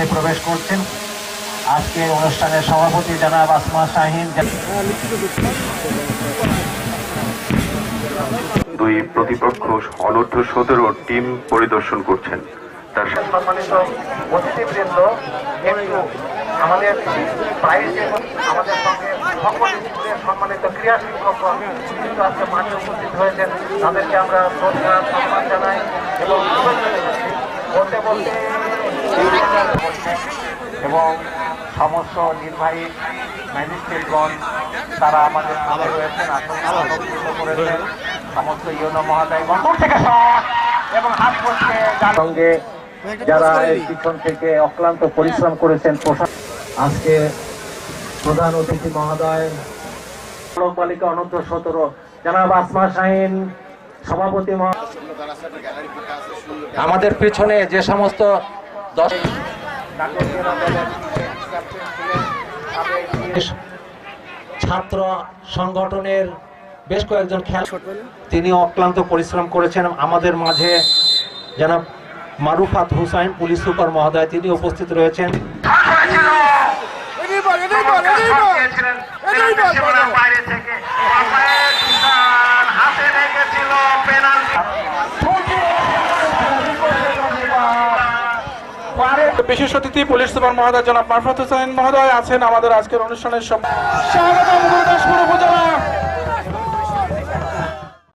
মধ্যে প্রবেশ করছেন। আজকে অনুষ্ঠানের সভাপতি জনাব আসমা শাহিন। দুই প্রতিপক্ষ অনূর্ধ্ব-17 টিম পরিদর্শন করছেন। তার সম্মানিত অতিথিবৃন্দ, একটু আমাদের আমাদের সঙ্গে সকল স্কুলের সম্মানিত ক্রীড়া শিক্ষকগণ কিন্তু আজকে মাঠে উপস্থিত হয়েছেন। তাদেরকে আমরা শ্রদ্ধা সম্মান জানাই এবং বলতে বলতে এবং সমস্ত নির্বাহী ম্যাজিস্ট্রেটগণ তারা আমাদের সাথে রয়েছেন, আসন করেছেন। সমস্ত ইউনো মহোদয়গণ থেকে এবং হাত করছে সঙ্গে যারা পিছন থেকে অক্লান্ত পরিশ্রম করেছেন। আজকে প্রধান অতিথি মহোদয় বালিকা অনূর্ধ্ব-17 জনাব আসমা শাহিন সভাপতি। আমাদের পেছনে যে সমস্ত ছাত্র সংগঠনের বেশ কয়েকজন তিনি অক্লান্ত পরিশ্রম করেছেন। আমাদের মাঝে জনাব মারুফাত হুসাইন পুলিশ সুপার মহোদয় তিনি উপস্থিত রয়েছেন। বিশেষ অতিথি পুলিশ সুপার মহোদয় জনাব মারুফাত হুসাইন মহোদয় আছেন আমাদের আজকের অনুষ্ঠানের সব। স্বাগতম গুরুদাসপুর উপজেলা